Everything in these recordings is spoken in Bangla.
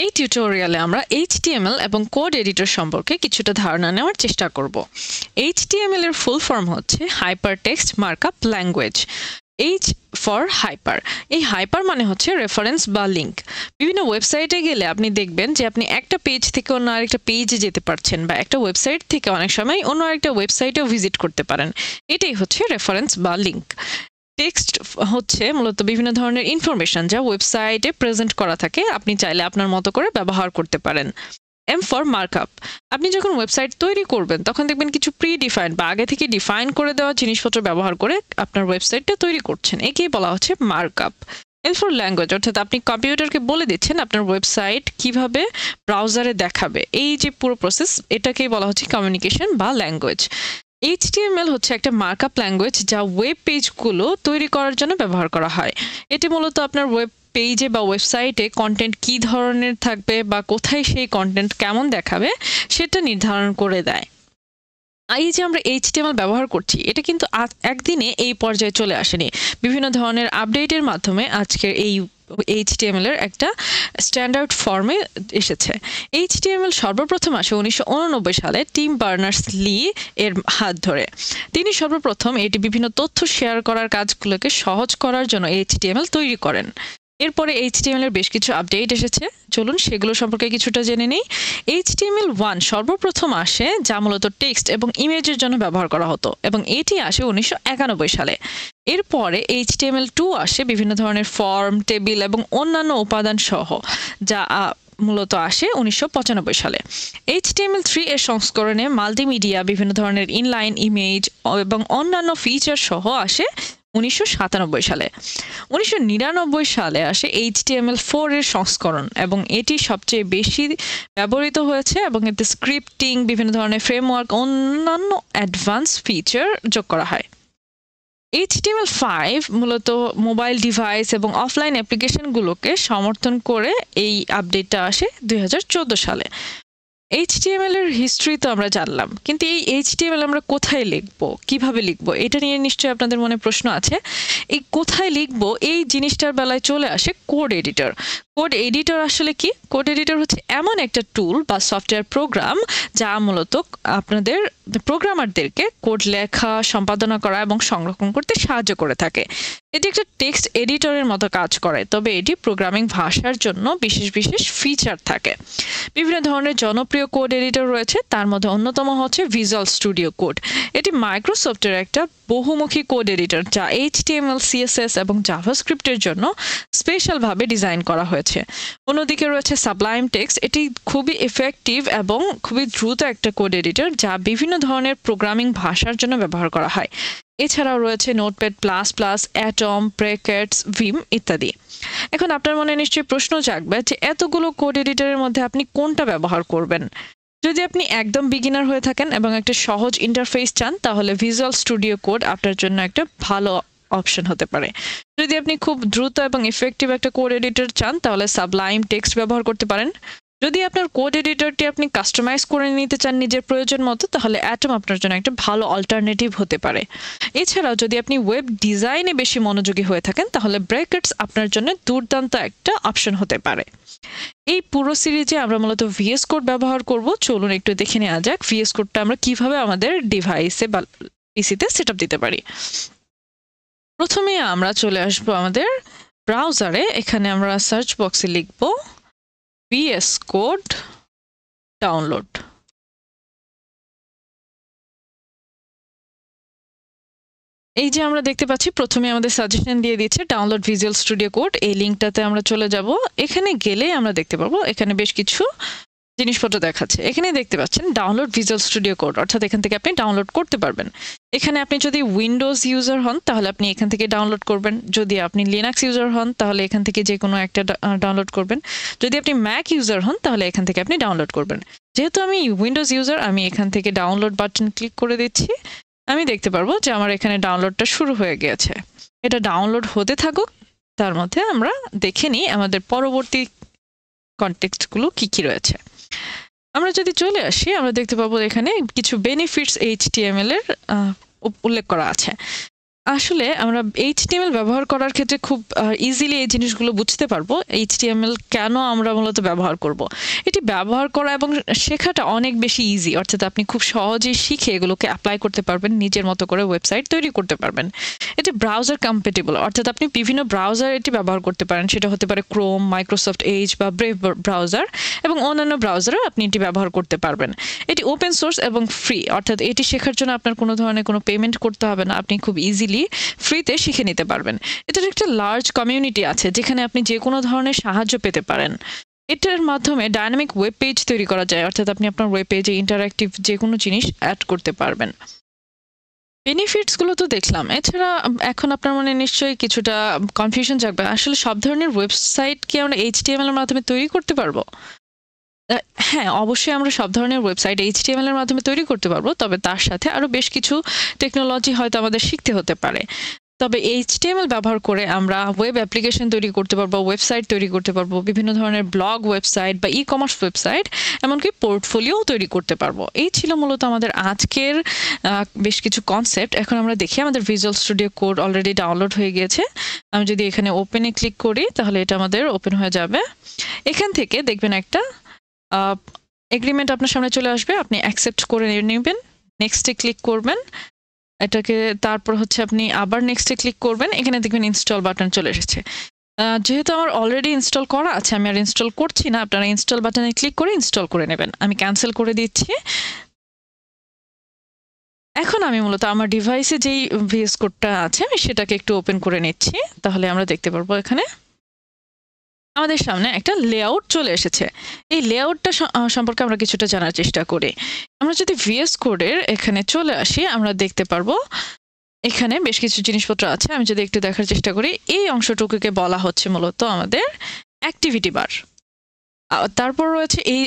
এই টিউটোরিয়ালে আমরা HTML এবং কোড এডিটর সম্পর্কে কিছুটা ধারণা নেওয়ার চেষ্টা করব। HTML এর ফুল ফর্ম হচ্ছে hypertext markup language. H for hyper. এই হাইপার মানে হচ্ছে রেফারেন্স বা লিঙ্ক। বিভিন্ন ওয়েবসাইটে গেলে আপনি দেখবেন যে আপনি একটা পেজ থেকে অন্য আরেকটা পেজে যেতে পারছেন, বা একটা ওয়েবসাইট থেকে অনেক সময় অন্য আরেকটা ওয়েবসাইটেও ভিজিট করতে পারেন। এটাই হচ্ছে রেফারেন্স বা লিঙ্ক। টেক্সট হচ্ছে মূলত বিভিন্ন ধরনের ইনফরমেশন যা ওয়েবসাইটে প্রেজেন্ট করা থাকে, আপনি চাইলে আপনার মতো করে ব্যবহার করতে পারেন। M for markup. আপনি যখন ওয়েবসাইট তৈরি করবেন তখন দেখবেন কিছু প্রি ডিফাইন্ড বা আগে থেকে ডিফাইন করে দেওয়া জিনিসপত্র ব্যবহার করে আপনার ওয়েবসাইটটা তৈরি করছেন, একেই বলা হচ্ছে মার্কআপ। এল ফর ল্যাঙ্গুয়েজ, অর্থাৎ আপনি কম্পিউটারকে বলে দিচ্ছেন আপনার ওয়েবসাইট কিভাবে ব্রাউজারে দেখাবে। এই যে পুরো প্রসেস, এটাকেই বলা হচ্ছে কমিউনিকেশন বা ল্যাঙ্গুয়েজ। HTML হচ্ছে একটা মার্কআপ ল্যাঙ্গুয়েজ যা ওয়েব পেজগুলো তৈরি করার জন্য ব্যবহার করা হয়। এটি মূলত আপনার ওয়েব পেজে বা ওয়েবসাইটে কন্টেন্ট কী ধরনের থাকবে বা কোথায় সেই কন্টেন্ট কেমন দেখাবে সেটা নির্ধারণ করে দেয়। এই যে আমরা HTML ব্যবহার করছি, এটা কিন্তু একদিনে এই পর্যায়ে চলে আসেনি। বিভিন্ন ধরনের আপডেটের মাধ্যমে আজকের এই HTML এর একটা স্ট্যান্ডার্ড ফর্মে এসেছে। HTML সর্বপ্রথম আসে 1989 সালে টিম বার্নার্স-লি এর হাত ধরে। তিনি সর্বপ্রথম এটি বিভিন্ন তথ্য শেয়ার করার কাজগুলোকে সহজ করার জন্য HTML তৈরি করেন। এরপরে HTML এর বেশ কিছু আপডেট এসেছে, চলুন সেগুলো সম্পর্কে কিছুটা জেনে নেই। HTML1 সর্বপ্রথম আসে, যা মূলত টেক্সট এবং ইমেজের জন্য ব্যবহার করা হতো, এবং এটি আসে 1991 সালে। এরপরে HTML2 আসে বিভিন্ন ধরনের ফর্ম, টেবিল এবং অন্যান্য উপাদান সহ, যা মূলত আসে 1995 সালে। HTML3 এর সংস্করণে মাল্টিমিডিয়া, বিভিন্ন ধরনের ইনলাইন ইমেজ এবং অন্যান্য ফিচার সহ আসে 1997 সালে। 1999 সালে আসে HTML4 এর সংস্করণ, এবং এটি সবচেয়ে বেশি ব্যবহৃত হয়েছে, এবং এতে স্ক্রিপ্টিং, বিভিন্ন ধরনের ফ্রেমওয়ার্ক, অন্যান্য অ্যাডভান্স ফিচার যোগ করা হয়। HTML5 মূলত মোবাইল ডিভাইস এবং অফলাইন অ্যাপ্লিকেশনগুলোকে সমর্থন করে। এই আপডেটটা আসে 2014 সালে। HTML এর হিস্ট্রি তো আমরা জানলাম, কিন্তু এই HTML আমরা কোথায় লিখবো, কিভাবে লিখবো, এটা নিয়ে নিশ্চয়ই আপনাদের মনে প্রশ্ন আছে। এই কোথায় লিখবো এই জিনিসটার বেলায় চলে আসে কোড এডিটর। কোড এডিটর আসলে কি? কোড এডিটর হচ্ছে এমন একটা টুল বা সফটওয়্যার প্রোগ্রাম যা মূলত আপনাদের প্রোগ্রামারদেরকে কোড লেখা, সম্পাদনা করা এবং সংরক্ষণ করতে সাহায্য করে থাকে। এটি একটা টেক্সট এডিটরের মতো কাজ করে, তবে এটি প্রোগ্রামিং ভাষার জন্য বিশেষ বিশেষ ফিচার থাকে। বিভিন্ন ধরনের জনপ্রিয় কোড এডিটর রয়েছে, তার মধ্যে অন্যতম হচ্ছে ভিজুয়াল স্টুডিও কোড। এটি মাইক্রোসফটের একটা বহুমুখী কোড এডিটর যা HTML, CSS এবং জাভাস্ক্রিপ্টের জন্য স্পেশালভাবে ডিজাইন করা হয়েছে। অন্যদিকে রয়েছে সাবলাইম টেক্সট। এটি খুবই এফেক্টিভ এবং খুবই দ্রুত একটা কোড এডিটর যা বিভিন্ন ধরনের প্রোগ্রামিং ভাষার জন্য ব্যবহার করা হয়। এছাড়াও রয়েছে Notepad plus plus, Atom, brackets, Vim ইত্যাদি। এখন আপনার মনে নিশ্চয়ই প্রশ্ন জাগবে যে এতগুলো কোড এডিটরের মধ্যে আপনি কোনটা ব্যবহার করবেন। যদি আপনি একদম বিগিনার হয়ে থাকেন এবং একটা সহজ ইন্টারফেস চান, তাহলে ভিজুয়াল স্টুডিও কোড আপনার জন্য একটা ভালো অপশন হতে পারে। যদি আপনি খুব দ্রুত এবং ইফেক্টিভ একটা কোড এডিটর চান, তাহলে সাবলাইম টেক্সট ব্যবহার করতে পারেন। যদি আপনার কোড এডিটরটি আপনি কাস্টমাইজ করে নিতে চান নিজের প্রয়োজন মতো, তাহলে অ্যাটম আপনার জন্য একটা ভালো অল্টারনেটিভ হতে পারে। এছাড়াও যদি আপনি ওয়েব ডিজাইনে বেশি মনোযোগী হয়ে থাকেন, তাহলে ব্র্যাকেটস আপনার জন্য দুর্দান্ত একটা অপশন হতে পারে। এই পুরো সিরিজে আমরা মূলত VS কোড ব্যবহার করব। চলুন একটু দেখে নেওয়া যাক VS কোডটা আমরা কিভাবে আমাদের ডিভাইসে বা পিসিতে সেটআপ দিতে পারি। প্রথমে আমরা চলে আসব আমাদের ব্রাউজারে। এখানে আমরা সার্চ বক্সে লিখব VS কোড ডাউনলোড। এই যে আমরা দেখতে পাচ্ছি প্রথমে আমাদের সাজেশন দিয়ে দিচ্ছে ডাউনলোড ভিজুয়াল স্টুডিও কোড। এই লিঙ্কটাতে আমরা চলে যাব। এখানে গেলে আমরা দেখতে পাবো এখানে বেশ কিছু জিনিসপত্র দেখাচ্ছে। এখানে দেখতে পাচ্ছেন ডাউনলোড ভিজুয়াল স্টুডিও কোড, অর্থাৎ এখান থেকে আপনি ডাউনলোড করতে পারবেন। এখানে আপনি যদি উইন্ডোজ ইউজার হন তাহলে আপনি এখান থেকে ডাউনলোড করবেন। যদি আপনি লিনাক্স ইউজার হন তাহলে এখান থেকে যে কোনো একটা ডাউনলোড করবেন। যদি আপনি ম্যাক ইউজার হন তাহলে এখান থেকে আপনি ডাউনলোড করবেন। যেহেতু আমি উইন্ডোজ ইউজার, আমি এখান থেকে ডাউনলোড বাটন ক্লিক করে দিচ্ছি। আমি দেখতে পারবো যে আমার এখানে ডাউনলোডটা শুরু হয়ে গিয়েছে। এটা ডাউনলোড হতে থাকুক, তার মধ্যে আমরা দেখে নিই আমাদের পরবর্তী কনটেক্সটগুলো কি কি রয়েছে। আমরা যদি চলে আসি, আমরা দেখতে পাবো এখানে কিছু বেনিফিটস HTML এর উল্লেখ করা আছে। আসলে আমরা HTML ব্যবহার করার ক্ষেত্রে খুব ইজিলি এই জিনিসগুলো বুঝতে পারবো। HTML কেন আমরা মূলত ব্যবহার করব। এটি ব্যবহার করা এবং শেখাটা অনেক বেশি ইজি। অর্থাৎ আপনি খুব সহজেই শিখে এগুলোকে এপ্লাই করতে পারবেন, নিজের মতো করে ওয়েবসাইট তৈরি করতে পারবেন। এটি ব্রাউজার কম্প্যাটিবল, অর্থাৎ আপনি বিভিন্ন ব্রাউজার এটি ব্যবহার করতে পারেন। সেটা হতে পারে Chrome, Microsoft Edge বা Brave ব্রাউজার, এবং অন্যান্য ব্রাউজারেও আপনি এটি ব্যবহার করতে পারবেন। এটি ওপেন সোর্স এবং ফ্রি, অর্থাৎ এটি শেখার জন্য আপনার কোনো ধরনের কোনো পেমেন্ট করতে হবে না। আপনি খুব ইজিলি ফ্রিতে শিখে নিতে পারবেন। এটার একটা লার্জ কমিউনিটি আছে যেখানে আপনি যে কোনো ধরনের সাহায্য পেতে পারেন। এটার মাধ্যমে ডাইনামিক ওয়েব পেজ তৈরি করা যায়, অর্থাৎ আপনি আপনার ওয়েব পেজে ইন্টারঅ্যাক্টিভ যে কোনো জিনিস অ্যাড করতে পারবেন। বেনিফিটস গুলো তো দেখলাম। এছাড়া এখন আপনার মনে নিশ্চয়ই কিছুটা কনফিউশন জাগবে। আসলে সব ধরনের ওয়েবসাইট কি আমরা HTML এর মাধ্যমে তৈরি করতে পারবো? আ হ্যাঁ, অবশ্যই আমরা সব ধরনের ওয়েবসাইট HTML এর মাধ্যমে তৈরি করতে পারবো। তবে তার সাথে আরো বেশ কিছু টেকনোলজি হয়তো আমাদের শিখতে হতে পারে। তবে HTML ব্যবহার করে আমরা ওয়েব অ্যাপ্লিকেশন তৈরি করতে পারবো, ওয়েবসাইট তৈরি করতে পারবো, বিভিন্ন ধরনের ব্লগ ওয়েবসাইট বা ই-কমার্স ওয়েবসাইট, এমনকি পোর্টফোলিওও তৈরি করতে পারবো। এই ছিল মূলত আমাদের আজকের বেশ কিছু কনসেপ্ট। এখন আমরা দেখি আমাদের visual studio code already download হয়ে গিয়েছে। আমি যদি এখানে ওপেনে ক্লিক করি তাহলে এটা আমাদের ওপেন হয়ে যাবে। এখান থেকে দেখবেন একটা এগ্রিমেন্ট আপনার সামনে চলে আসবে। আপনি অ্যাকসেপ্ট করে নেবেন, নেক্সটে ক্লিক করবেন। এটাকে তারপর হচ্ছে আপনি আবার নেক্সটে ক্লিক করবেন। এখানে দেখবেন ইনস্টল বাটন চলে এসেছে। যেহেতু আমার অলরেডি ইনস্টল করা আছে, আমি আর ইনস্টল করছি না। আপনারা ইনস্টল বাটনে ক্লিক করে ইনস্টল করে নেবেন। আমি ক্যান্সেল করে দিচ্ছি। এখন আমি মূলত আমার ডিভাইসে যেই VS কোডটা আছে আমি সেটাকে একটু ওপেন করে নিচ্ছি। তাহলে আমরা দেখতে পারবো এখানে আমাদের সামনে একটা লেআউট চলে এসেছে। এই লেআউটটা সম্পর্কে আমরা কিছুটা জানার চেষ্টা করি। আমরা যদি VS কোডের এখানে চলে আসি, আমরা দেখতে পারবো এখানে বেশ কিছু জিনিসপত্র আছে। আমি যদি একটু দেখার চেষ্টা করি, এই অংশটুকুকে বলা হচ্ছে মূলত আমাদের অ্যাক্টিভিটি বার। তারপর রয়েছে এই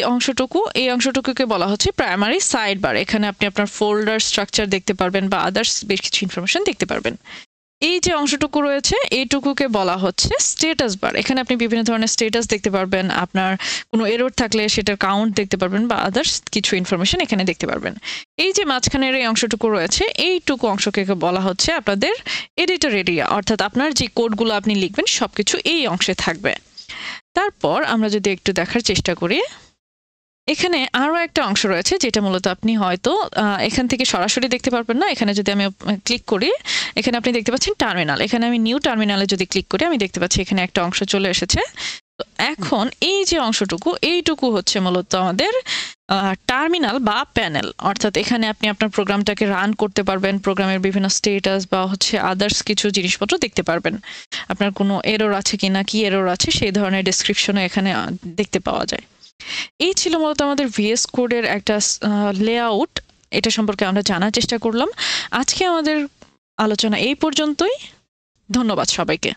অংশটুকুকে বলা হচ্ছে প্রাইমারি সাইড বার। এখানে আপনি আপনার ফোল্ডার স্ট্রাকচার দেখতে পারবেন বা আদার্স বেশ কিছু ইনফরমেশন দেখতে পারবেন। এই যে অংশটুকু রয়েছে এইটুকুকে বলা হচ্ছে স্ট্যাটাস বার। এখানে আপনি বিভিন্ন ধরনের স্ট্যাটাস দেখতে পারবেন, আপনার কোনো এরর থাকলে সেটার কাউন্ট দেখতে পারবেন বা আদার্স কিছু ইনফরমেশন এখানে দেখতে পারবেন। এই যে মাঝখানের এই অংশটুকু রয়েছে, এইটুকু অংশকে বলা হচ্ছে আপনাদের এডিটর এরিয়া, অর্থাৎ আপনার যে কোডগুলো আপনি লিখবেন সবকিছু এই অংশে থাকবে। তারপর আমরা যদি একটু দেখার চেষ্টা করি, এখানে আরো একটা অংশ রয়েছে যেটা মূলত আপনি হয়তো এখান থেকে সরাসরি দেখতে পারবেন না। এখানে যদি আমি ক্লিক করি, এখানে আপনি দেখতে পাচ্ছেন টার্মিনাল। এখানে আমি নিউ টার্মিনালে যদি ক্লিক করি, আমি দেখতে পাচ্ছি এখানে একটা অংশ চলে এসেছে। তো এখন এই যে অংশটুকু, এইটুকু হচ্ছে মূলত আমাদের টার্মিনাল বা প্যানেল। অর্থাৎ এখানে আপনি আপনার প্রোগ্রামটাকে রান করতে পারবেন, প্রোগ্রামের বিভিন্ন স্ট্যাটাস বা হচ্ছে আদার্স কিছু জিনিসপত্র দেখতে পারবেন। আপনার কোনো এরর আছে কিনা, কি এরর আছে সেই ধরনের ডেসক্রিপশনও এখানে দেখতে পাওয়া যায়। এই ছিল মূলত আমাদের VS কোডের একটা লেআউট। এটা সম্পর্কে আমরা জানার চেষ্টা করলাম। আজকে আমাদের আলোচনা এই পর্যন্তই। ধন্যবাদ সবাইকে।